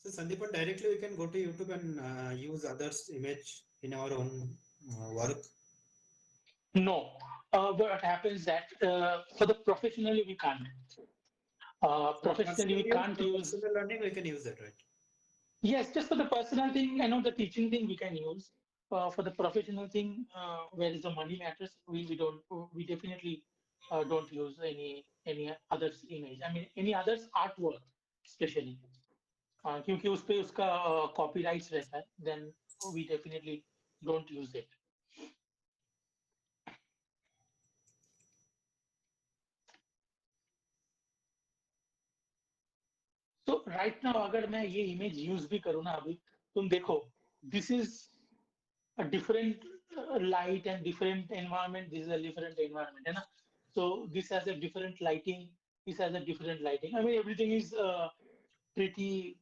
So Sandeepan, directly we can go to YouTube and use others' image in our own work. No, what happens that for the professionally we can't. For Professionally personal we use, can't for use. personal learning, we can use that, right? Yes, just for the personal thing, I know the teaching thing we can use. For the professional thing, where is the money matters, we don't we definitely don't use any others image. I mean any others artwork, especially क्योंकि उस पे उसका copyrights रहता है, then we definitely don't use it. So right now अगर मैं ये image use भी करूँ ना अभी, तुम देखो, this is a different light and different environment. This is a different environment, है ना? So this has a different lighting. This has a different lighting. I mean everything is pretty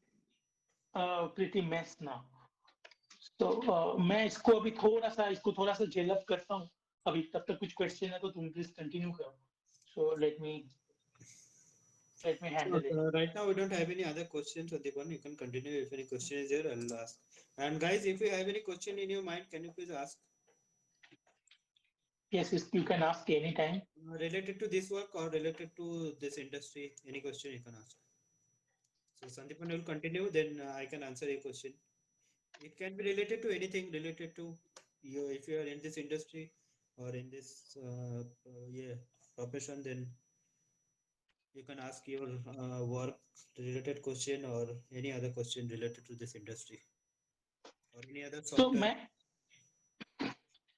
pretty mess now. So मैं इसको थोड़ा सा gel up करता हूँ अभी, तब तक कुछ क्वेश्चन है तो तुम प्लीज कंटिन्यू करो. So let me So handle it. right now we don't have any other questions, Sandeepan. You can continue. If any question is there, I'll ask. And guys, if you have any question in your mind, can you please ask Yes, you can ask anytime. related to this work or related to this industry? Any question you can ask. So Sandeepan will continue, then I can answer your question. It can be related to anything related to you. If you are in this industry or in this yeah profession, then you can ask your work related question or any other question related to this industry or any other So software. मैं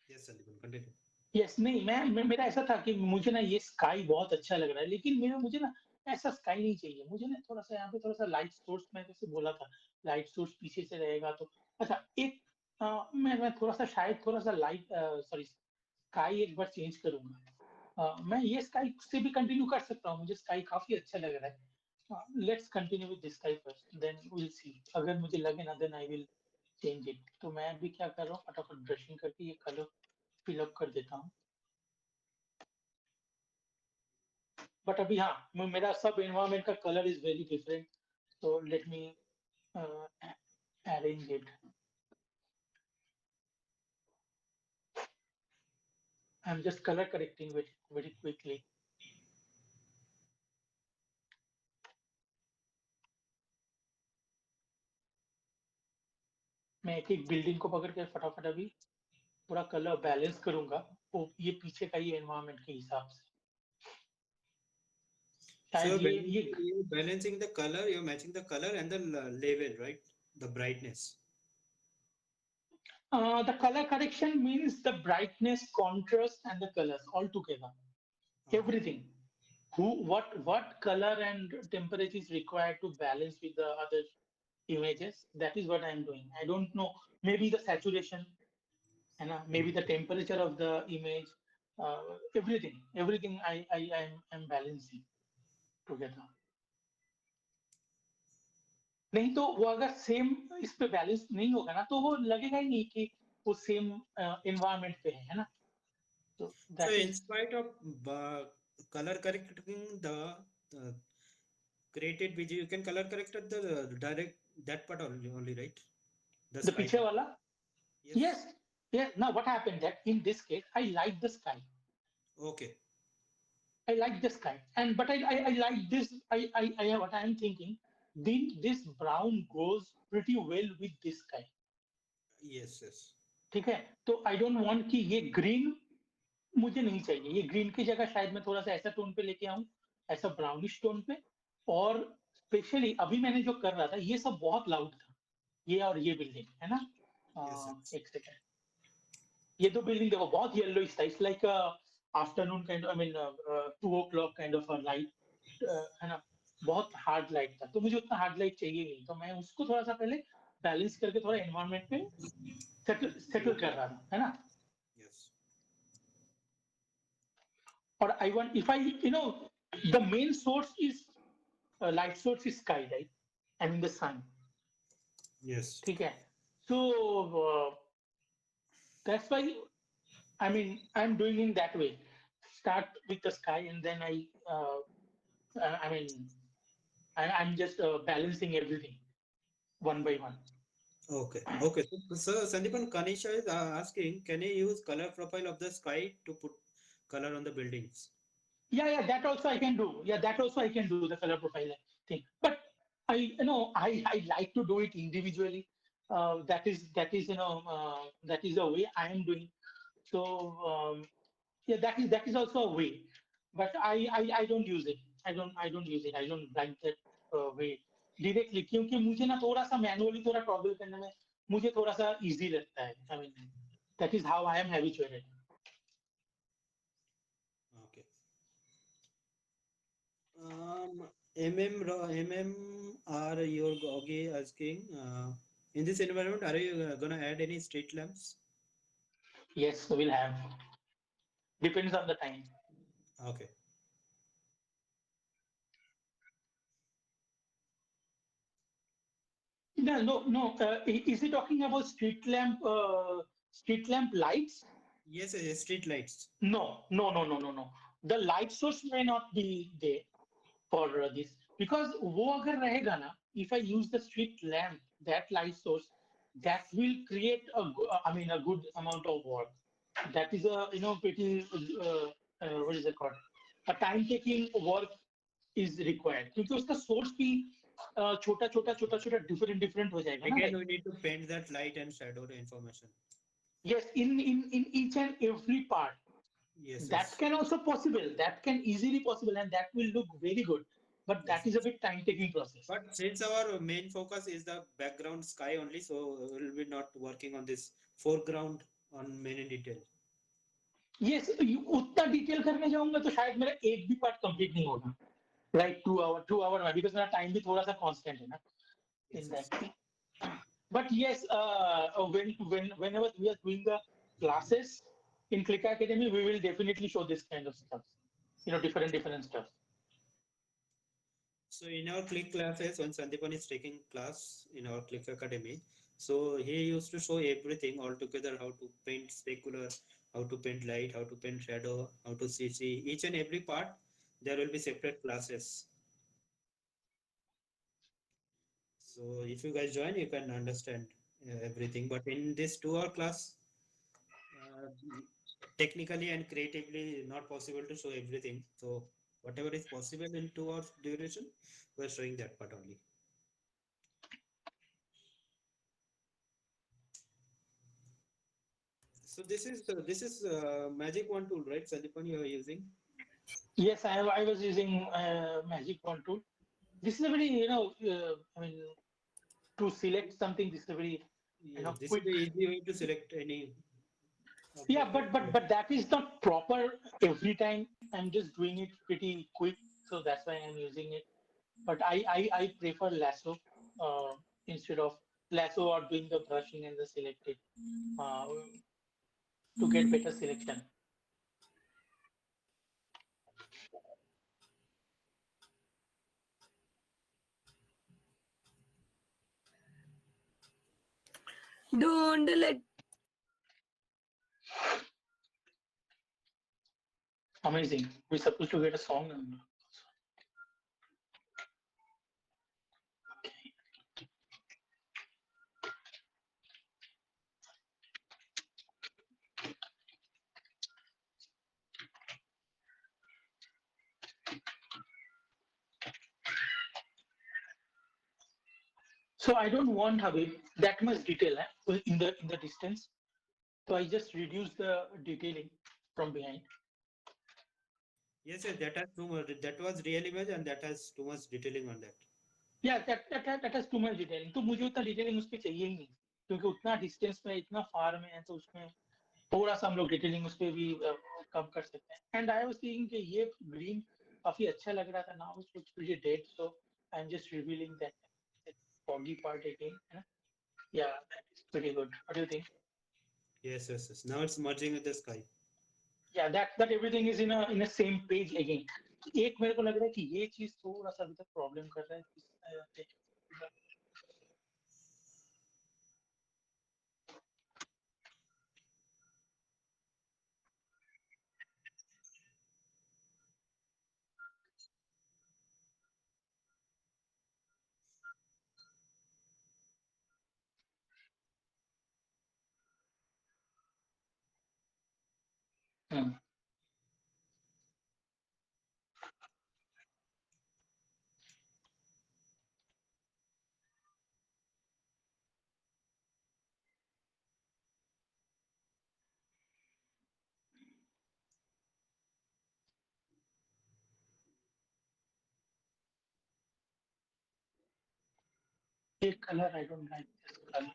Yes, Sandeepan, continue. Yes नहीं मेरा ऐसा था कि मुझे ना ये sky बहुत अच्छा लग रहा है, लेकिन मुझे ना ऐसा स्काई नहीं चाहिए. मुझे ना थोड़ा सा यहाँ पे थोड़ा सा लाइट सोर्स, मैं जैसे बोला था, लाइट सोर्स पीछे से रहेगा तो अच्छा. एक मैं थोड़ा सा शायद थोड़ा सा लाइट सॉरी स्काई एक बार चेंज करूंगा. मैं ये स्काई से भी कंटिन्यू कर सकता हूँ, मुझे स्काई काफी अच्छा लग रहा है. Let's continue with this sky first, then will see. अगर मुझे लगे ना, then I will change it. तो मैं अभी क्या कर रहा हूँ, फटाफट ब्रशिंग करके ये कलर फिल अप कर देता हूँ. बट अभी हाँ, मेरा सब एनवायरमेंट का colour is very different. So let me arrange it. I am just colour correcting very quickly. मैं एक एक बिल्डिंग को पकड़ के फटाफट अभी पूरा कलर बैलेंस करूंगा, वो ये पीछे का ही एनवायरमेंट के हिसाब से. So शायद ये you're balancing the color, you're matching the color and the level, right? The brightness. the color correction means the brightness, contrast, and the colors all together. Uh-huh. Everything. What color and temperature is required to balance with the other images? That is what I'm doing. I don't know. Maybe the saturation, and maybe the temperature of the image. Everything. I'm balancing together. नहीं तो वो अगर same इस पे balance नहीं होगा ना, तो वो लगेगा ही नहीं कि वो सेम एनवायरमेंट पे है ना. तो So that in is. spite of color correcting the created video, you can color correct at the direct that part only, right? The the sky पीछे part. वाला. Yes. Yes. Yeah. Now what happened that in this case I like the sky. Okay. I like the sky, and but I like this. I what I'm thinking. Then this brown goes pretty well with this sky. Yes, yes. ठीक है. तो I don't want कि ये green मुझे नहीं चाहिए. ये green की जगह शायद मैं थोड़ा सा ऐसा टोन पे लेके आऊं, ऐसा ब्राउनिश टोन पे. और स्पेशली अभी मैंने जो कर रहा था ये सब बहुत लाउड था, ये और ये बिल्डिंग है ना. Yes, yes. एक सेकेंड. ये दो बिल्डिंग देखो बहुत येलो था. It's like afternoon kind, I mean 2 o'clock kind of light, है ना. बहुत हार्ड लाइट था, तो मुझे उतना हार्ड लाइट चाहिए नहीं, तो मैं उसको थोड़ा सा पहले बैलेंस करके थोड़ा एनवायरमेंट पे सेटल कर रहा था, है ना. Yes. और I want if I the main source is light source is sky, right. I mean the sun. Yes. ठीक है. So that's why, I mean, I'm doing in that way. Start with the sky, and then I mean, I'm just balancing everything. one by one. Okay. Okay. So Sandeepan, Kanisha is asking, can you use color profile of the sky to put color on the buildings? Yeah, that also I can do. Yeah, that also I can do the color profile thing. But I like to do it individually. That is that is a way I am doing. So yeah, that is also a way. But I don't use it. I don't use it. I don't like that way directly क्योंकि मुझे ना थोड़ा सा manually थोड़ा travel करने में मुझे थोड़ा सा इजी लगता है. I mean that is how I am habituated. Okay. MMR your Gogi asking, in this environment, are you gonna add any street lamps? Yes, we'll have. Depends on the time. Okay. No, no, no. Is he talking about street lamp lights? Yes, yes, yes, street lights. No, no, no, no, no, no. The light source may not be there for this because वो अगर रहेगा ना, if I use the street lamp, that light source, that will create I mean, a good amount of work. That is a pretty what is it called? A time-taking work is required क्योंकि उसका source भी छोटा छोटा छोटा छोटा different different हो जाएगा ना. Again, Like we need to paint that light and shadow information. yes, in each and every part. Yes, That yes, can also possible. That can easily possible, and that will look very good. But yes, that is a yes. bit time-taking process. But since our main focus is the background sky only, so we'll be not working on this foreground on many detail. Yes, उतना detail करने जाऊंगा तो शायद मेरा एक भी part complete नहीं होगा. Like 2 hour में because मेरा टाइम भी थोड़ा सा कांस्टेंट है ना Yes, in yes. that. But yes, whenever we are doing the classes in Click Academy, we will definitely show this kind of stuff. Different stuff. So in our Click classes, when Sandeepan is taking class in our Click Academy, so he used to show everything all together, how to paint specular, how to paint light, how to paint shadow, how to CC, each and every part, there will be separate classes. So if you guys join, you can understand everything. But in this 2 hour class, uh, technically and creatively not possible to show everything. So whatever is possible in 2 hours duration, we're showing that part only. So this is Magic One tool, right? Sandeepan, you are using. Yes, I was using Magic Wand tool. This is a very I mean to select something. This is a very Yes, this is quick. the easy way to select any Yeah, object. but that is not proper every time. I'm just doing it pretty quick, so that's why I'm using it. But I prefer lasso uh, instead of lasso or doing the brushing and the selected uh, to get better selection. Don't let Amazing. We're supposed to get a song. So I don't want Habib that much detail in the distance. So I just reduce the detailing from behind. Yes, yes, that has too much. That was real image, and that has too much detailing on that. या that has too much detailing. तो मुझे उतना detailing उस पे चाहिए ही नहीं क्योंकि उतना डिस्टेंस में इतना फार में है तो उसमें थोड़ा सा हम लोग डिटेलिंग उस पे भी कम कर सकते हैं. एंड आई वाज थिंकिंग कि ये ग्रीन काफी अच्छा लग रहा था. Now it's pretty dead so I am just revealing that foggy part again. Yeah, that is pretty good. What do you think? Yes, yes, yes. Now it's merging with the sky. Yeah, that everything is in a same page again. एक मेरे को लग रहा है कि ये चीज थोड़ा सा अभी तक प्रॉब्लम कर रहा है. A color, I don't like this color.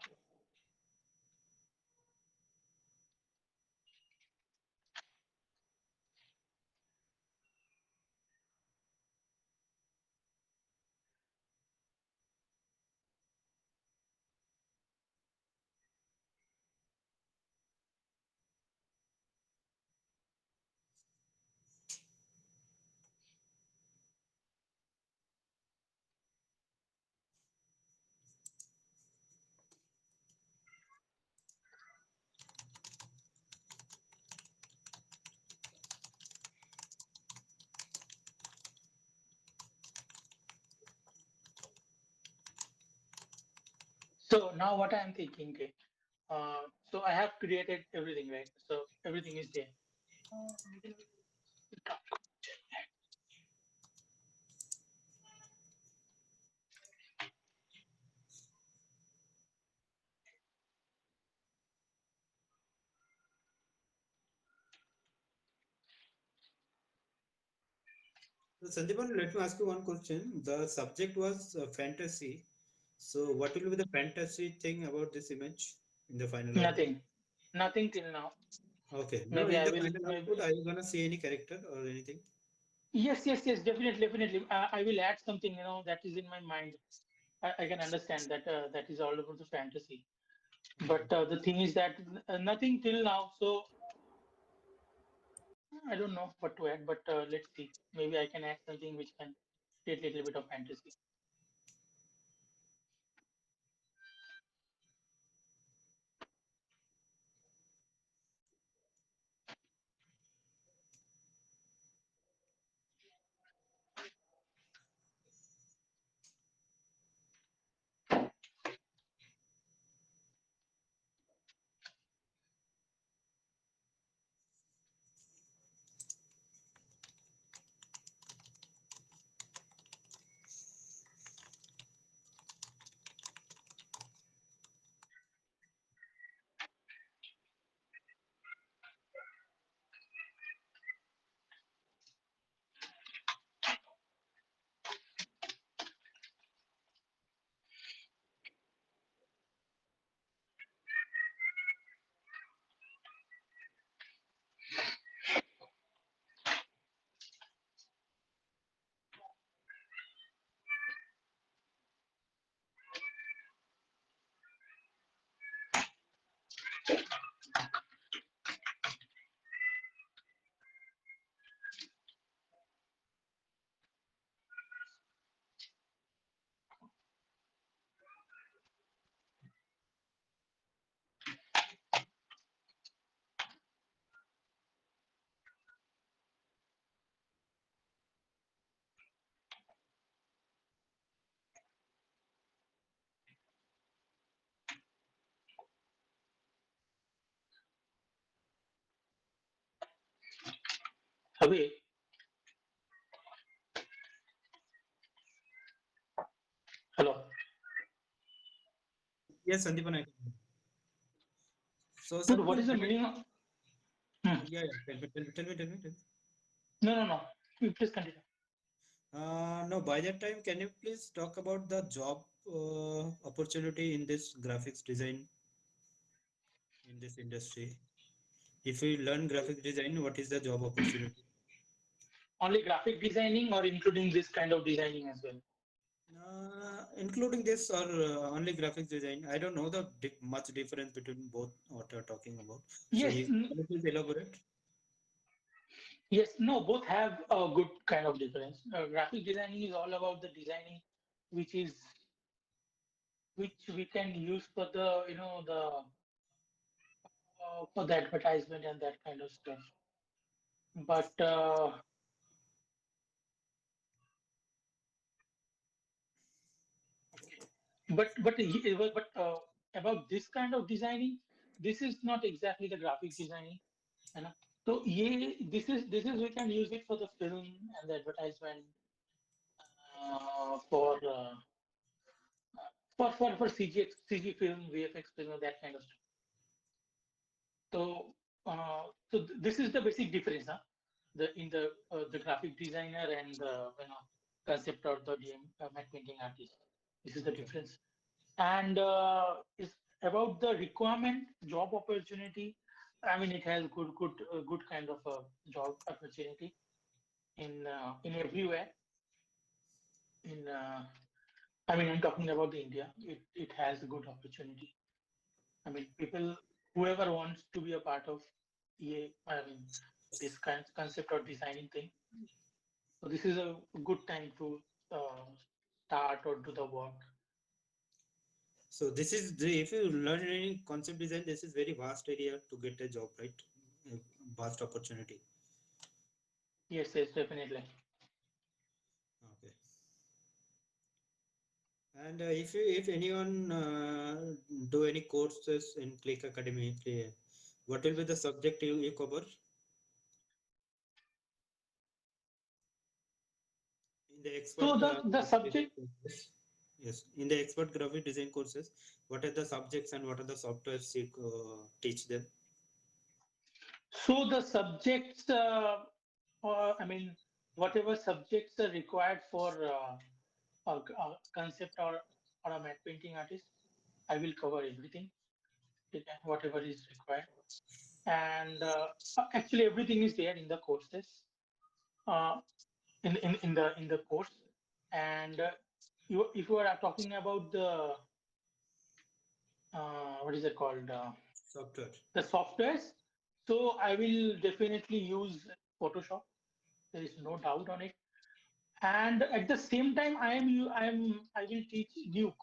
So now what I'm thinking, okay, so I have created everything, right? So everything is there. So Sandeepan, let me ask you one question. The subject was fantasy. So what will be the fantasy thing about this image in the final output? Nothing, nothing till now. Okay. No, Maybe in I the will, final output, maybe. are you gonna see any character or anything? Yes, definitely, definitely. I will add something, that is in my mind. I can understand that that is all about the fantasy. Okay. But the thing is that nothing till now. So I don't know what to add, but let's see. Maybe I can add something which can create a little bit of fantasy. Abhi, hello. Yes, Sandeepan, I can. So Dude, what Sandeepan, is the meaning of? Hmm. yeah, yeah. Tell me. No. Please continue. No, by that time, can you please talk about the job opportunity in this graphics design in this industry? If you learn graphic design, what is the job opportunity? Only graphic designing or including this kind of designing as well? Including this or only graphics design? I don't know the much difference between both what you're talking about. So Yes, can you please elaborate? yes, no, both have a good kind of difference. Graphic designing is all about the designing, which is which we can use for the the for the advertisement and that kind of stuff. But about this kind of designing, this is not exactly the graphic designing, you know. So yeah, this is we can use it for the film and the advertisement, for for CG film, VFX film, that kind of stuff. So this is the basic difference, huh? The graphic designer and the concept or the DM matte painting artist. This is the Okay. difference. And is about the requirement, job opportunity. I mean, it has good kind of a job opportunity in everywhere. In I mean, I'm talking about the India. It has a good opportunity. I mean, people, whoever wants to be a part of I mean, this kind concept of designing thing. So this is a good time to uh, start or do the work. So this is the, if you learn any concept design, this is very vast area to get a job, right? A vast opportunity. Yes, definitely. Okay. And if anyone do any courses in Click Academy, what will be the subject you cover in the expert So the graphic design subject. courses? Yes, in the expert graphic design courses, what are the subjects and what are the softwares you teach them? So the subjects, or I mean, whatever subjects are required for a concept or a matte painting artist, I will cover everything, okay, whatever is required. And actually, everything is there in the courses, uh, in the course. And if you are talking about the what is it called, Software. the softwares, so I will definitely use Photoshop. There is no doubt on it. And at the same time, I will teach Nuke,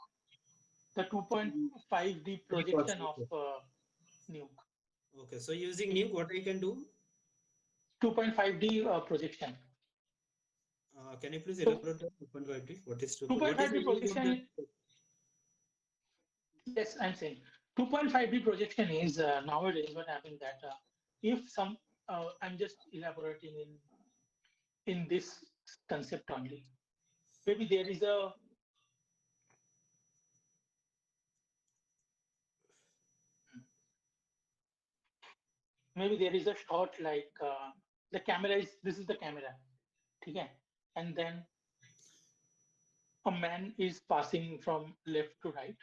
the 2.5D Any course. projection of Okay. Nuke. Okay. So using Nuke, what I can do? 2.5D projection. Can you please So elaborate on 2.5D? What is 2.5D the use of that? projection, yes, I'm saying 2.5D projection is nowadays what happening that if some, I'm just elaborating in this concept only. Maybe there is a maybe there is a shot like the camera is this is the camera, okay, and then a man is passing from left to right.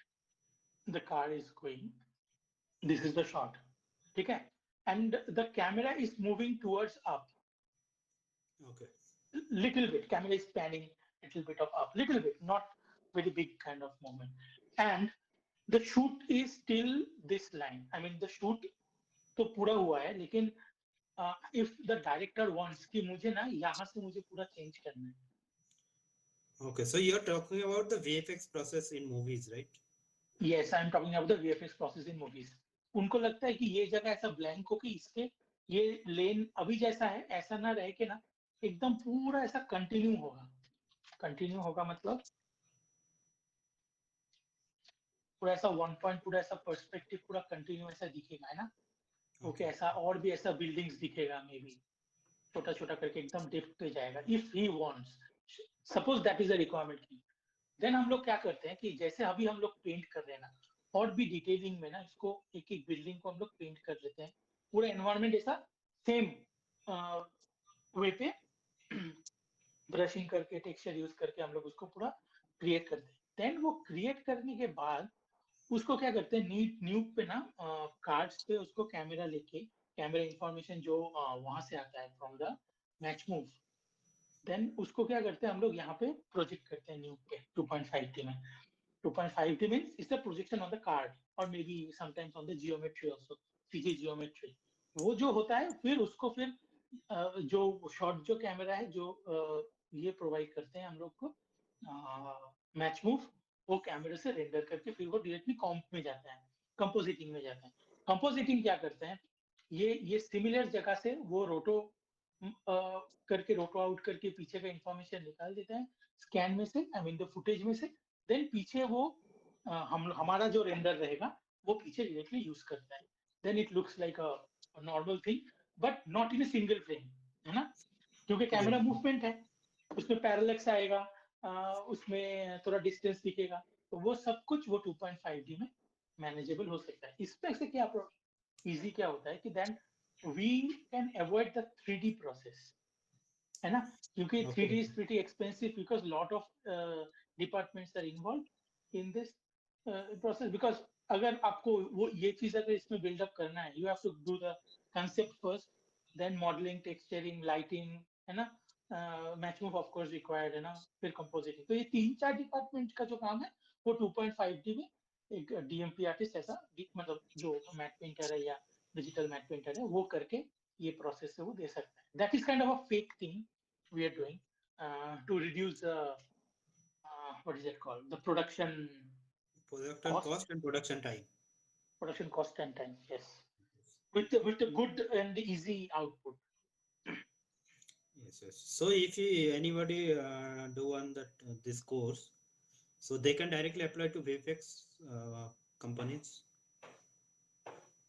The car is going. This is the shot. Okay. And the camera is moving towards up. Okay. Little bit. Camera is panning little bit of up. Little bit. Not very big kind of movement. And the shoot is still this line. I mean the shoot तो पूरा हुआ है लेकिन if the director wants कि मुझे ना यहाँ से मुझे पूरा change करना है. Okay. So you're talking about the VFX process in movies, right? Yes, I'm talking about the VFX process in movies. उनको लगता है कि ये जगह ऐसा ब्लैंक हो कि इसके ये लेन अभी जैसा है ऐसा ना रह के ना एकदम पूरा ऐसा कंटिन्यू होगा मतलब पूरा ऐसा वन पॉइंट पूरा ऐसा पर्सपेक्टिव पूरा कंटिन्यू ऐसा दिखेगा है ना. ओके ऐसा और भी ऐसा बिल्डिंग्स दिखेगा मे बी छोटा छोटा करके एकदम डेप्थ पे जाएगा if he wants. Suppose that is a requirement की. देन हम लोग क्या करते हैं कि जैसे अभी हम लोग पेंट कर रहे हैं ना और भी डिटेलिंग में ना इसको एक एक बिल्डिंग को हम लोग पेंट कर लेते हैं पूरा एनवायरनमेंट ऐसा सेम वे पे ब्रशिंग करके टेक्सचर यूज करके हम लोग उसको पूरा क्रिएट करते हैं. देन वो क्रिएट करने के बाद उसको क्या करते हैं नीट न्यूक पे ना कार्ड्स पे उसको कैमरा लेके कैमरा इंफॉर्मेशन जो वहां से आता है from the match move. Then उसको क्या करते हैं हम लोग यहाँ पे प्रोजेक्ट करते हैं न्यूक पे 2.5D में. 2.5D means it's the projection on the card or maybe sometimes on the geometry also, CG geometry. वो जो होता है फिर उसको फिर जो शॉट जो कैमरा है जो ये प्रोवाइड करते हैं हम लोग को मैच मूव वो कैमरे से रेंडर करके फिर वो डायरेक्टली कॉम्प में जाता है कंपोजिटिंग में जाता है. कंपोजिटिंग क्या करते हैं ये सिमिलर जगह से वो रोटो करके रोटो आउट करके पीछे का इंफॉर्मेशन निकाल देता है स्कैन में से आई मीन द फुटेज में से. देन पीछे वो हम हमारा जो रेंडर रहेगा वो पीछे डायरेक्टली यूज करता है. Then it looks like a normal thing but not in a single frame है ना क्योंकि Yeah. कैमरा मूवमेंट है उसमें पैरेलक्स आएगा उसमें थोड़ा डिस्टेंस दिखेगा तो वो सब कुछ वो 2.5D में मैनेजेबल हो सकता है. इसमें से क्या इजी क्या होता है कि then we can avoid the 3D process है ना क्योंकि Okay. 3D is pretty expensive because lot of departments are involved in this. process, because अगर आपको वो ये चीज अगर इसमें build up करना है, you have to do the concept first, then modeling, texturing, lighting, है ना, match move of course required, है ना, फिर compositing. तो ये 3-4 डिपार्टमेंट का जो काम है वो 2.5D में एक DMP आर्टिस्ट ऐसा मतलब जो मैट पेंटर है या डिजिटल मैट पेंटर है वो करके ये प्रोसेस से वो दे सकता है. That is kind of a fake thing we are doing to reduce what is it called, the production Production cost and production time. cost and time, yes, with the good and easy output. Yes, yes. So if anybody do on that this course, so they can directly apply to VFX companies.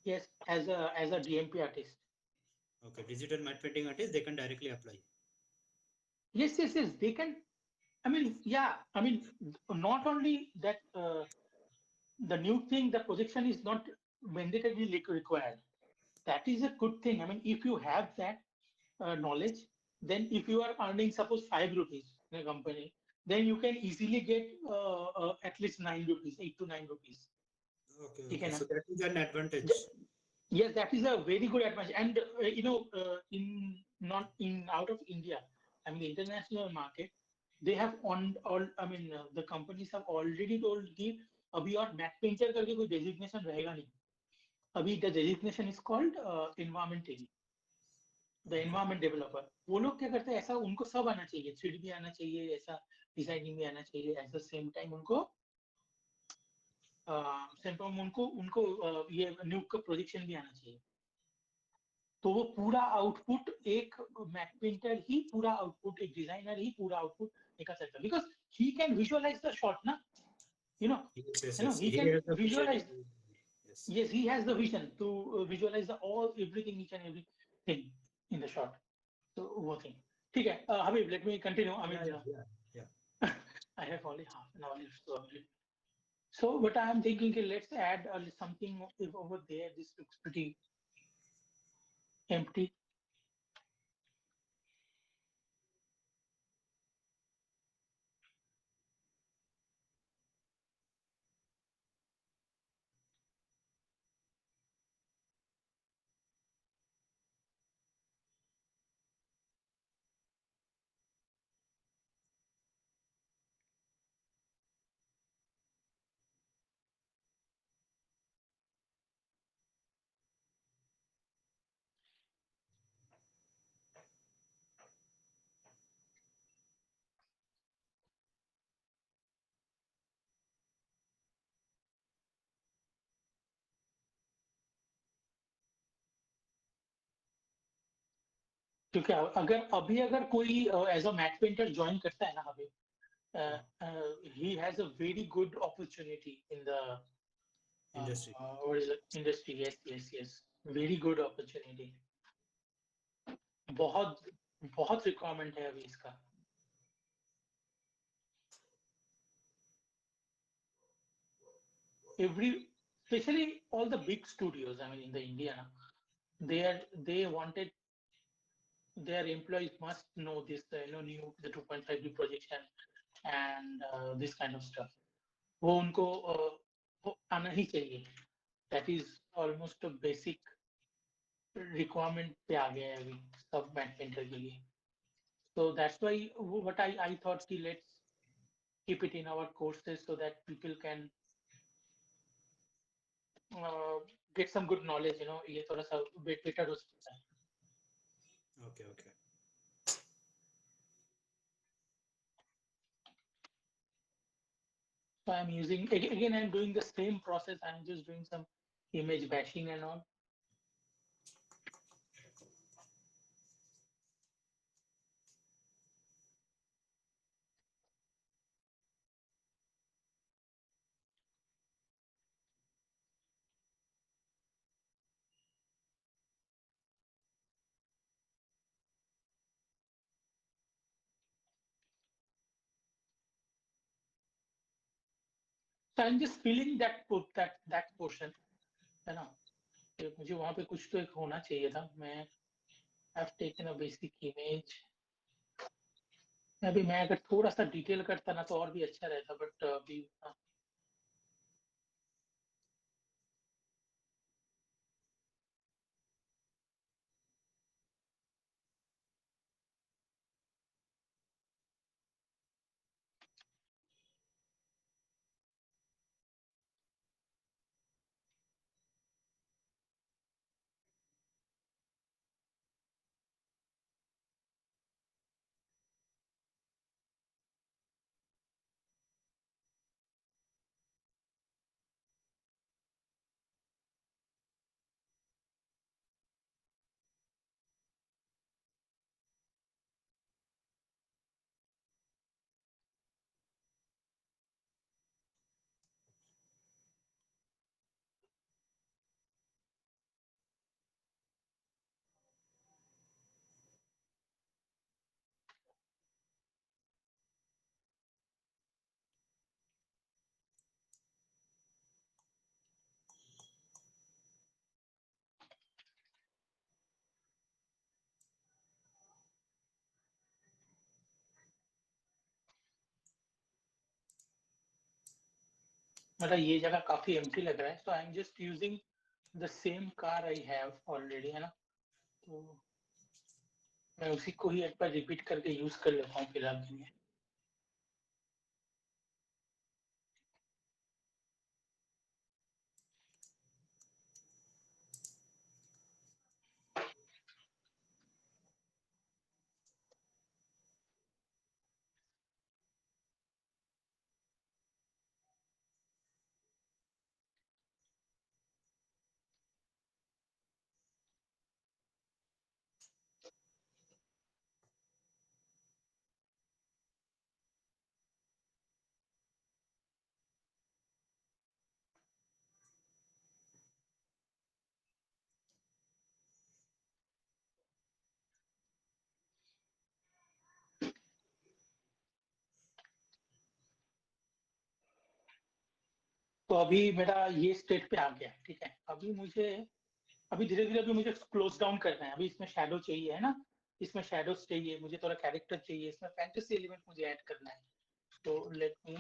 Yes, as a DMP artist. Okay, digital matte painting artist, they can directly apply. Yes, they can. I mean, yeah, I mean, not only that, the new thing, the projection is not mandatorily required. That is a good thing. I mean, if you have that knowledge, then if you are earning suppose 5 rupees in a company, then you can easily get at least 9 rupees, 8 to 9 rupees. Okay, You okay. can So that is an advantage. Yes, that is a very good advantage. And you know, in not in out of India, I mean, the international market, they have on all. I mean, the companies have already told कि अभी और mat painter करके कोई designation रहेगा नहीं. अभी the designation is called environmental, the environment developer. वो लोग क्या करते हैं, ऐसा उनको सब आना चाहिए, 3D भी आना चाहिए, ऐसा डिजाइनिंग भी आना चाहिए, एट द सेम टाइम उनको उनको उनको ये न्यूक का प्रोजेक्शन भी आना चाहिए. तो वो पूरा आउटपुट एक मैट पेंटर ही पूरा आउटपुट, एक डिजाइनर ही पूरा आउटपुट निकाल सकता है, because he can visualize the shot ना, you know, Yes, yes, you know, yes. he He can has the vision. visualize. Yes. Yes, he has the vision to visualize the all everything, each and everything in the shot. So वो thing. ठीक है, Habib, let me continue. I mean, Yeah. I have only half an hour left, so what I am thinking is let's add something over there. This looks pretty empty. क्योंकि अगर कोई as a matte painter join करता है ना अभी, he has a very good opportunity in the Industry. what is it? Industry. Yes, very good opportunity. बहुत बहुत requirement है अभी इसका. Especially all the big studios, I mean in the India, they wanted their employees must know this, new the 2.5D projection and this kind of stuff. वो उनको वो आना ही चाहिए. That is almost a basic requirement पे आ गया है अभी सब मैट पेंटर के लिए. So that's why what I thought कि let's keep it in our courses so that people can get some good knowledge, ये थोड़ा सा better हो सकता है. Okay, okay. So I'm using, again, I'm doing the same process. I'm just doing some image bashing and all. So I'm just filling that portion, है ना. मुझे वहाँ पे कुछ तो एक होना चाहिए था. I've taken a basic image. अभी मैं अगर थोड़ा सा डिटेल करता ना तो और भी अच्छा रहता, बट अभी मतलब ये जगह काफी एम्प्टी लग रहा है, so I'm just using the same car I have already, है ना? तो मैं उसी को ही एक बार रिपीट करके यूज कर लेता हूँ फिलहाल के लिए। तो अभी मेरा ये स्टेट पे आ गया, ठीक है। अभी धीरे धीरे अभी मुझे क्लोज डाउन करना है। अभी इसमें शैडो चाहिए, है ना? इसमें शैडोज चाहिए, मुझे थोड़ा कैरेक्टर चाहिए, इसमें फैंटेसी एलिमेंट मुझे ऐड करना है। तो लेट मी,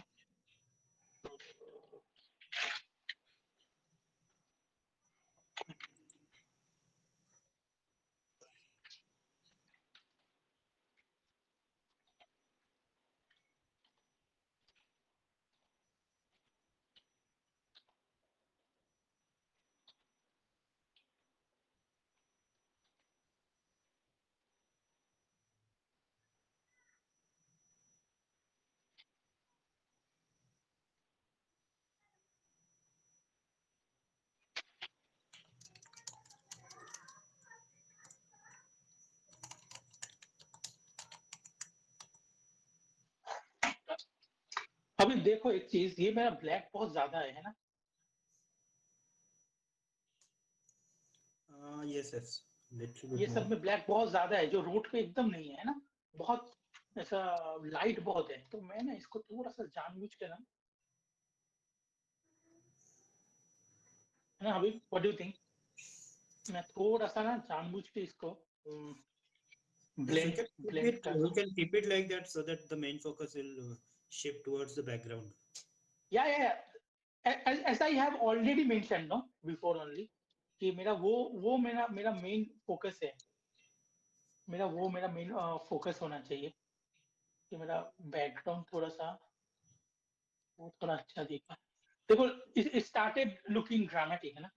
अभी देखो एक चीज, ये मेरा ब्लैक बहुत ज्यादा है ना? Yes, yes. Little bit ये more. सब में ब्लैक बहुत ज्यादा है, जो रोड पे एकदम नहीं है ना, बहुत ऐसा लाइट बहुत है। तो मैं ना इसको थोड़ा सा जानबूझ के ना, है ना? अभी व्हाट डू यू थिंक? मैं थोड़ा सा ना जानबूझ के इसको Yes, we blend can keep blend it. कर रहा We हूँ। can keep it like that so that the main focus will shift towards the background. या as I have already mentioned no before only, कि मेरा वो मेरा मेरा main focus है। मेरा मेन फोकस होना चाहिए कि मेरा बैकग्राउंड थोड़ा सा, वो थोड़ा अच्छा दिखा। देखो इट स्टार्टेड लुकिंग ड्रामेटिक, है ना?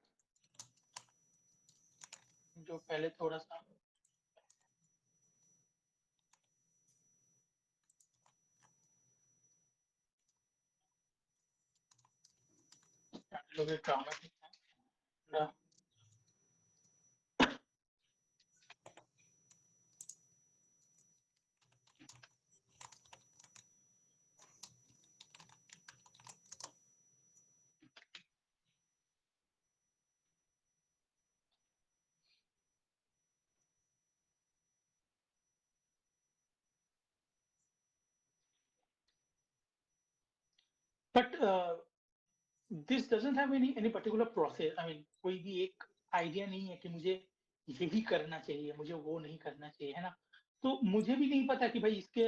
जो पहले थोड़ा सा ड्रामेटिक है। But this doesn't have any particular process. I mean कोई भी एक आइडिया नहीं है कि मुझे यही करना चाहिए, मुझे वो नहीं करना चाहिए, है ना? तो मुझे भी नहीं पता कि भाई इसके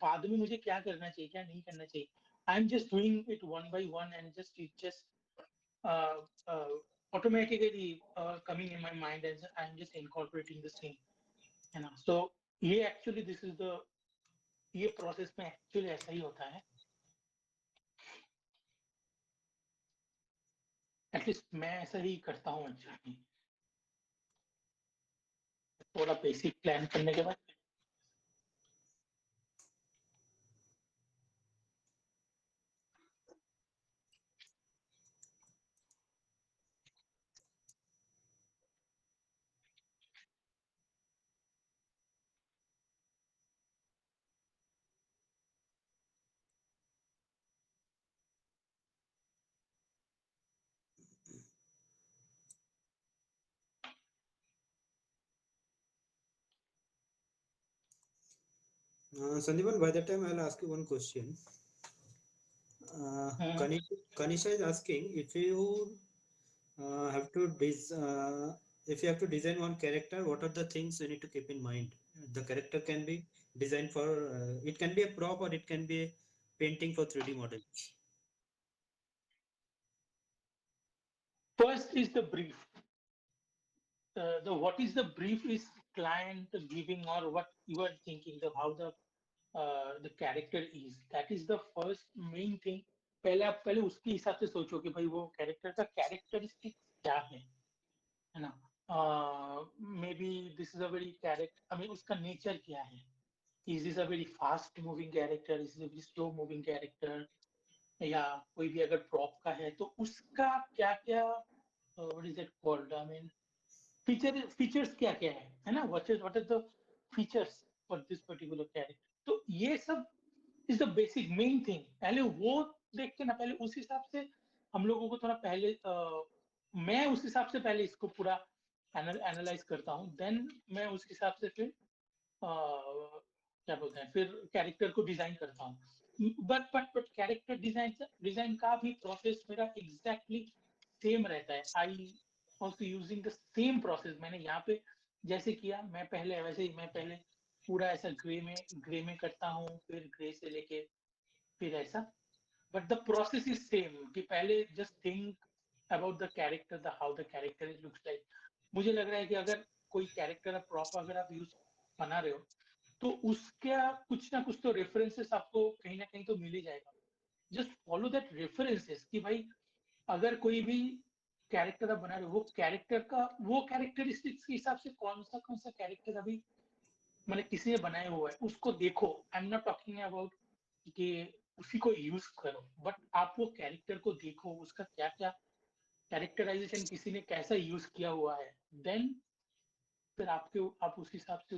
बाद में मुझे क्या करना चाहिए, क्या नहीं करना चाहिए। I am just doing it one by one and just automatically coming in my mind as I'm just incorporating the same, है ना? So ये actually this is the, ये प्रोसेस में एक्चुअली ऐसा ही होता है। एटलीस्ट मैं ऐसा ही करता हूँ एक्चुअली, थोड़ा बेसिक प्लान करने के बाद। Sandeepan, by that time I'll ask you one question. Kanisha is asking if you have to if you have to design one character, what are the things you need to keep in mind? The character can be designed for it can be a prop or it can be a painting for 3D models. First is the brief. The what is the brief is client giving or what you are thinking, the how the character is. That is the first main thing. पहले आप पहले उसके हिसाब से सोचो कि भाई वो कैरेक्टर का कैरेक्टरिस्टिक क्या है ना? May be this is a very character, I mean उसका नेचर क्या है? Is this a very fast moving character, is this slow moving character, या कोई भी अगर प्रॉप का है तो उसका क्या क्या what is it called, I mean features क्या क्या है ना? What is the features for this particular character? तो ये सब is the basic main thing. पहले वो देख के ना, पहले उस हिसाब से हम लोगों को थोड़ा पहले मैं उस हिसाब से पहले इसको पूरा एनालाइज करता हूँ, देन मैं उस हिसाब से फिर क्या बोलते हैं, फिर कैरेक्टर को डिजाइन करता हूँ। बट कैरेक्टर डिजाइन का भी प्रोसेस मेरा एग्जैक्टली सेम रहता है। I also using the same process. मैंने यहाँ पे जैसे किया, मैं पहले वैसे ही मैं पहले पूरा ऐसा ग्रे में करता हूँ, फिर ग्रे से लेके फिर ऐसा। But the process is same कि पहले just think about the character, the how the character is looks like. मुझे लग रहा है कि अगर कोई कैरेक्टर प्रॉप अगर आप यूज बना रहे हो तो उसका कुछ ना कुछ तो रेफरेंसेस आपको कहीं ना कहीं तो मिल ही जाएगा। जस्ट फॉलो दैट रेफरेंसेस कि भाई अगर कोई भी कैरेक्टर आप बना रहे हो, वो कैरेक्टर का वो कैरेक्टरिस्टिक्स के हिसाब से कौन सा कैरेक्टर अभी मैंने किसी ने बनाया हुआ है उसको देखो। I am not talking about कि उसी को यूज करो, बट आप वो कैरेक्टर को देखो, उसका क्या क्या कैरेक्टराइजेशन किसी ने कैसा यूज किया हुआ है, देन फिर आप उस हिसाब से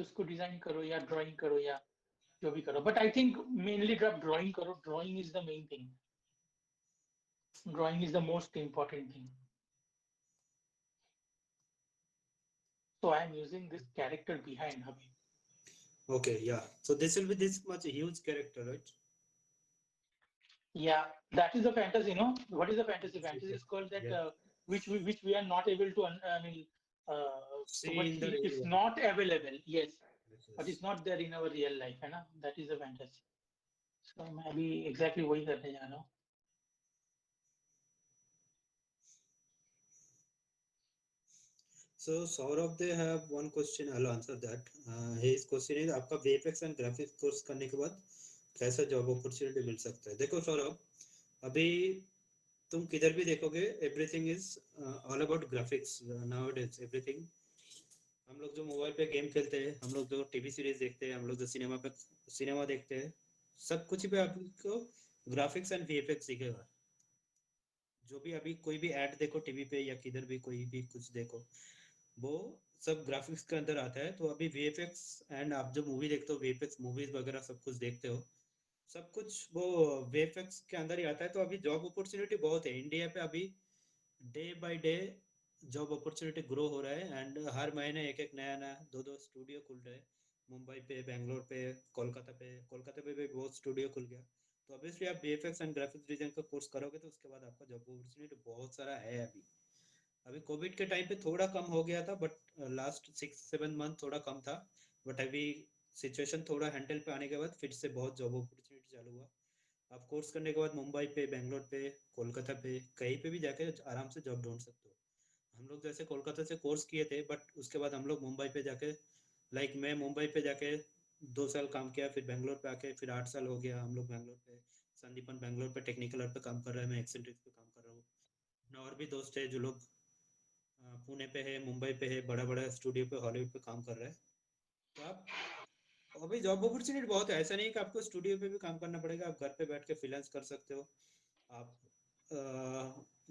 उसको डिजाइन करो या ड्राइंग करो या जो भी करो। बट आई थिंक मेनली जब ड्राइंग करो, drawing is the main thing, drawing is the most important thing. So I am using this character behind Habib. Okay, yeah. So this will be this much huge character, right? Yeah, that is a fantasy, no? What is a fantasy? Fantasy is called that Yeah. which we are not able to. I mean, See but in the real it's world. not available. Yes, Yes, but yes. it's not there in our real life, है ना? That is a fantasy. So मैं अभी exactly वही करने जा रहा हूँ. So Saurabh, they have one question. I'll answer that. His question is, आपका VFX and graphics कोर्स करने के बाद कैसा जॉब अपॉर्चुनिटी मिल सकता है? देखो सौरभ, अभी तुम किधर भी देखोगे, everything is all about graphics nowadays. Everything, हम लोग जो मोबाइल पे गेम खेलते हैं, हम लोग जो टीवी सीरीज देखते हैं, हम लोग जो सिनेमा देखते हैं, सब कुछ पे आपको ग्राफिक्स एंड वीएफएक्स दिखेगा। जो भी अभी कोई भी ऐड देखो टीवी पे या किधर भी कोई भी कुछ देखो, वो सब ग्राफिक्स के अंदर आता है। तो अभी वीएफएक्स एंड आप जो मूवी देखते हो, वीएफएक्स मूवीज वगैरह सब कुछ देखते हो, सब कुछ वो वीएफएक्स के अंदर ही आता है। तो अभी जॉब अपॉर्चुनिटी बहुत है इंडिया पे। अभी day by day job opportunity grow हो रहा है, एंड हर महीने एक एक नया नया दो दो स्टूडियो खुल रहे हैं। मुंबई पे, बेंगलोर पे, कोलकाता पे भी बहुत स्टूडियो खुल गया। तो ऑब्वियसली आप वीएफएक्स एंड ग्राफिक्स डिजाइन का कोर्स करोगे तो उसके बाद आपका जॉब अपॉर्चुनिटी बहुत सारा है। अभी अभी कोविड के टाइम पे थोड़ा कम हो गया था, बट लास्ट 6-7 मंथ थोड़ा कम था। बट अभी सिचुएशन थोड़ा हैंडल पे आने के बाद फिर से बहुत जॉब अपॉर्चुनिटी चालू हुआ। आप कोर्स करने के बाद मुंबई पे, बेंगलोर पे, कोलकाता पे, कहीं पे भी जाके आराम से जॉब ढूंढ सकते हो। हम लोग जैसे कोलकाता से कोर्स किए थे, बट उसके बाद हम लोग मुंबई पे जाके, लाइक मैं मुंबई पे जाके 2 साल काम किया, फिर बेंगलोर पे आके फिर 8 साल हो गया हम लोग बेंगलोर पे। संदीपन बेंगलोर पे टेक्निकल हब पे काम कर रहा है, मैं एक्सेंट्रिक्स पे काम कर रहा हूँ। अपना और भी दोस्त है जो लोग पुणे पे है, मुंबई पे है, बड़ा बड़ा स्टूडियो पे, हॉलीवुड पे काम कर रहा है। तो आप अभी जॉब अपॉर्चुनिटी बहुत है। ऐसा नहीं है कि आपको स्टूडियो पे भी काम करना पड़ेगा, आप घर पे बैठ के फ्रीलांस कर सकते हो। आप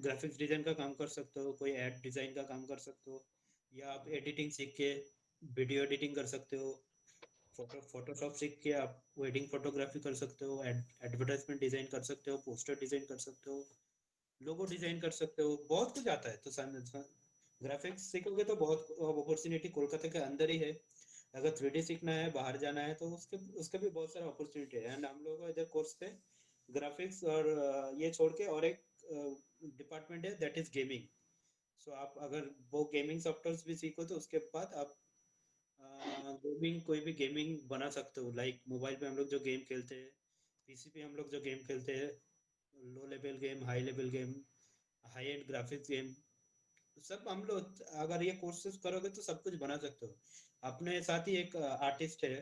ग्राफिक्स डिजाइन का काम कर सकते हो, कोई ऐड डिजाइन का काम कर सकते हो, या आप एडिटिंग सीख के वीडियो एडिटिंग कर सकते हो। फोटोशॉप सीख के आप वेडिंग फोटोग्राफी कर सकते हो, एडवर्टाइजमेंट डिजाइन कर सकते हो, पोस्टर डिजाइन कर सकते हो, लोगो डिजाइन कर सकते हो। बहुत कुछ आता है। तो ग्राफिक्स सीखोगे तो बहुत अपॉर्चुनिटी कोलकाता के अंदर ही है। अगर 3D सीखना है, बाहर जाना है, तो उसके उसके भी बहुत सारा अपॉर्चुनिटी है। एंड हम लोगों को इधर कोर्स पे ग्राफिक्स और ये छोड़ के और एक डिपार्टमेंट है, दैट इज गेमिंग। सो आप अगर वो गेमिंग सॉफ्टवेयर भी सीखो तो उसके बाद आप गेमिंग, कोई भी गेमिंग बना सकते हो। लाइक मोबाइल पे हम लोग जो गेम खेलते हैं, पीसी पे हम लोग जो गेम खेलते हैं, low level game, high level game, high and graphics game, सब हम लोग अगर ये कोर्सेज करोगे तो सब कुछ बना सकते हो। अपने साथ ही एक आर्टिस्ट है,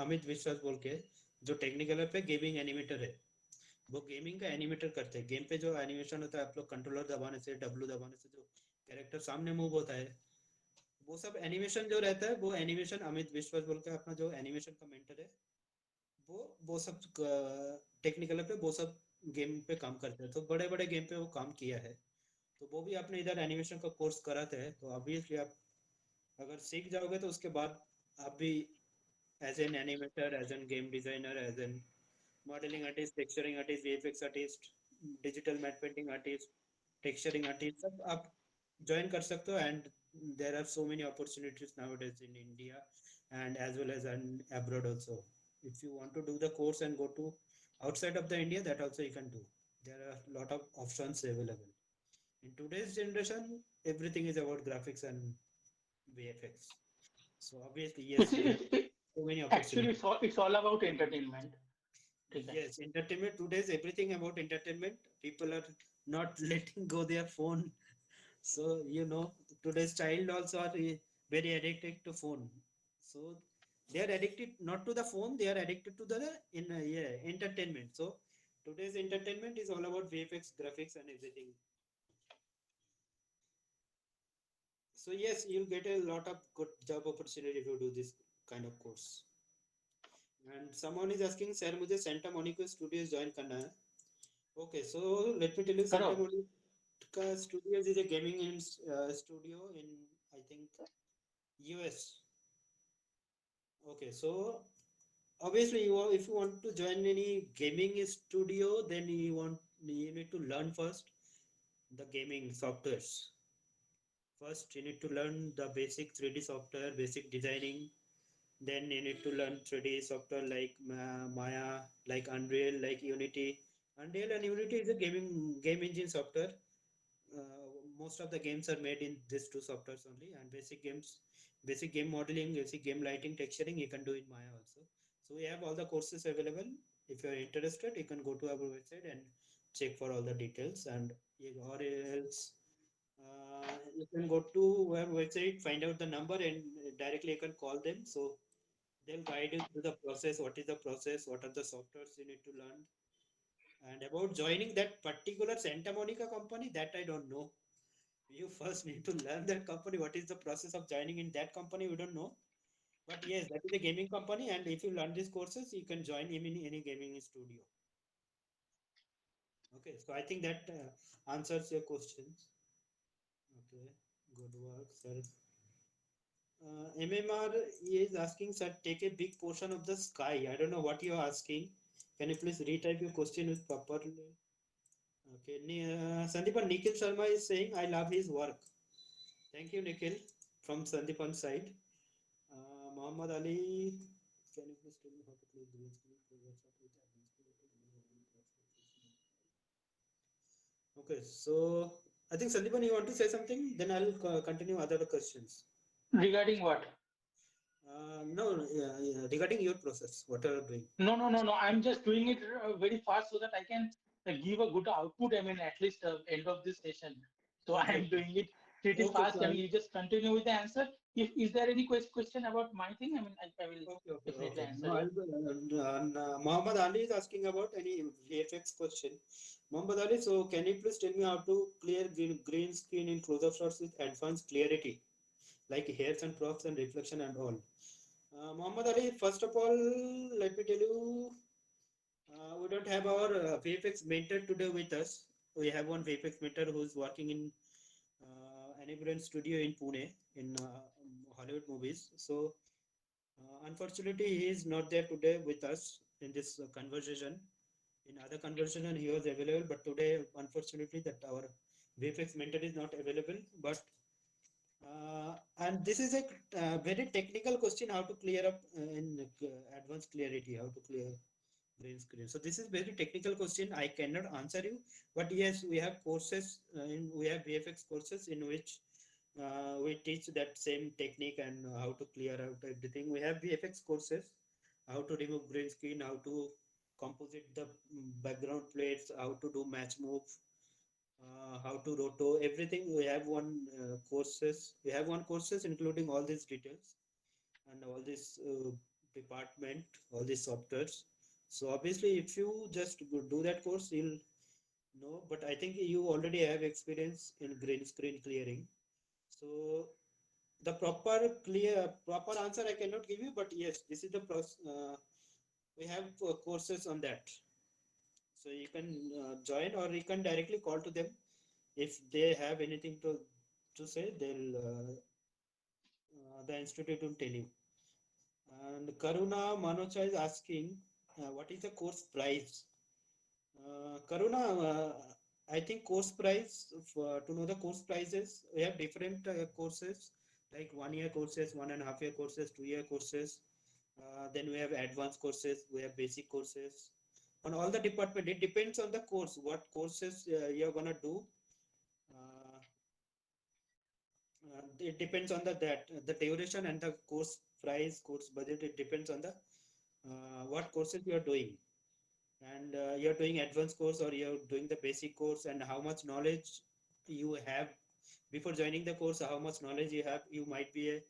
अमित विश्वास बोल के, जो टेक्निकल पे गेमिंग एनिमेटर है। वो गेमिंग का एनिमेटर करते हैं। गेम पे जो एनिमेशन होता है, आप लोग कंट्रोलर दबाने से, डब्लू दबाने से जो कैरेक्टर सामने मूव होता है, वो सब एनिमेशन जो रहता है, वो एनिमेशन अमित विश्वास बोल के अपना जो एनिमेशन का मेंटर है, वो सब टेक्निकल पे वो सब गेम पे काम करते हैं। तो बड़े बड़े गेम पे वो काम किया है। तो वो भी आपने इधर एनिमेशन का कोर्स कराते हैं, तो ऑब्वियसली आप अगर सीख जाओगे तो उसके बाद आप भी as an animator, as an game designer, as an modelling artist, texturing artist, VFX artist, digital matte painting artist, texturing artist, सब आप ज्वाइन कर सकते हो। And there are so many opportunities nowadays in India and as well as abroad also. If you want to do the course and go to outside of the India, that also you can do. There are a lot of options available. In today's generation, everything is about graphics and VFX. So obviously, yes, It's we have it, it so many actually opportunities. it's all about entertainment. Okay. Yes, entertainment today's everything about entertainment. People are not letting go their phone. So today's child also are very addicted to phone. So they are addicted not to the phone, they are addicted to the entertainment. So today's entertainment is all about VFX, graphics, and everything. So yes, you'll get a lot of good job opportunity to do this kind of course. And someone is asking, sir, मुझे Santa Monica Studios join करना है. Okay, so let me tell you, Santa Hello. Monica Studios is a gaming studio in, I think, US. Okay, so obviously if you want to join any gaming studio, then you need to learn first the gaming softwares. First, you need to learn the basic 3D software, basic designing. Then you need to learn 3D software like Maya, like Unreal, like Unity. Unreal and Unity is a game engine software. Most of the games are made in these two softwares only. And basic game modeling, basic game lighting, texturing, you can do in Maya also. So we have all the courses available. If you are interested, you can go to our website and check for all the details. And or else you can go to our website, find out the number, and directly you can call them. So they'll guide you through the process. What is the process? What are the softwares you need to learn? And about joining that particular Santa Monica company, that I don't know. You first need to learn that company. What is the process of joining in that company? We don't know. But yes, that is a gaming company, and if you learn these courses, you can join him in any gaming studio. Okay, so I think that answers your questions. Okay, good work, sir. MMR is asking, sir, take a big portion of the sky. I don't know what you're asking. Can you please retype your question with properly? Okay, Sandeepan, Nikhil Sharma is saying, I love his work. Thank you, Nikhil, from Sandeepan's side. Muhammad Ali, can you please tell me how to play green screen for WhatsApp with advanced Okay, so I think Sandeepan, you want to say something? Then I'll continue other questions. Regarding what? No, yeah, regarding your process, what are you doing? No. I'm just doing it very fast so that I can give a good output. I mean, at least end of this session. So I Okay, am doing it pretty okay, fast. I mean, you just continue with the answer. If is there any question about my thing? I mean, I will definitely okay. answer No, you. Muhammad Ali is asking about any VFX question. Muhammad Ali, so can you please tell me how to clear green screen in close-up shots with advanced clarity, like hairs and props and reflection and all? Muhammad Ali, first of all, let me tell you, we don't have our VFX mentor today with us. We have one VFX mentor who is working in an studio in Pune in Hollywood movies. So unfortunately, he is not there today with us in this conversation. In other conversation, he was available, but today, unfortunately, that our VFX mentor is not available. But and this is a very technical question: how to clear up in advanced clarity, how to clear green screen. So this is very technical question. I cannot answer you, but yes, we have courses. We have VFX courses in which we teach that same technique and how to clear out everything. We have VFX courses, how to remove green screen, how to composite the background plates, how to do match move, how to roto, everything. We have one courses. We have one courses including all these details and all this department, all these softwares. So obviously, if you just do that course, you'll know. But I think you already have experience in green screen clearing. So the proper answer I cannot give you, but yes, this is the process. We have courses on that, so you can join or you can directly call to them if they have anything to say. They'll the institute will tell you. And Karuna Manocha is asking, what is the course price? Karuna, I think course price, to know the course prices, we have different courses like 1 year courses, 1.5 year courses, 2 year courses. Then we have advanced courses, we have basic courses. On all the department, it depends on the course, what courses you're gonna do. Uh, it depends on the duration and the course price, course budget. It depends on the what courses you are doing, and you're doing advanced course or you're doing the basic course, and how much knowledge you have before joining the course, how much knowledge you have. You might be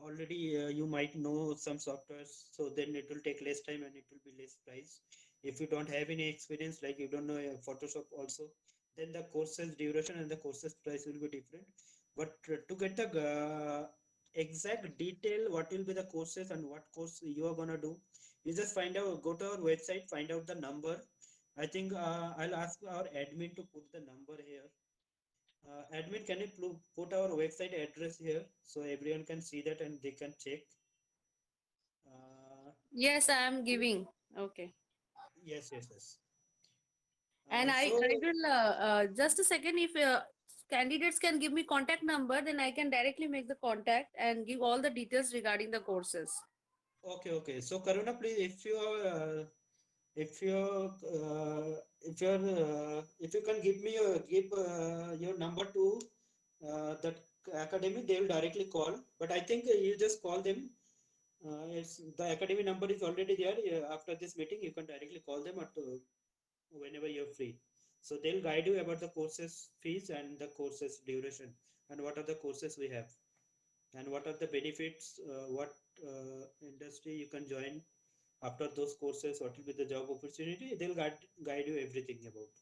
already you might know some softwares, so then it will take less time and it will be less price. If you don't have any experience, like you don't know Photoshop also, then the courses duration and the courses price will be different. But to get the exact detail what will be the courses and what course you are gonna do, you just find out, go to our website, find out the number. I think I'll ask our admin to put the number here. Admin, can you put our website address here so everyone can see that and they can check? Uh, Yes, I am giving. Okay. yes, yes, yes. And I So, will just a second. If candidates can give me contact number, then I can directly make the contact and give all the details regarding the courses. okay, okay. So, Karuna, please, if you can give your number to that academy, they will directly call. But I think you just call them. It's the academy number is already there. After this meeting, you can directly call them at whenever you're free. So they'll guide you about the courses fees and the courses duration and what are the courses we have and what are the benefits, what industry you can join after those courses, what will be the job opportunity. They'll guide you everything about.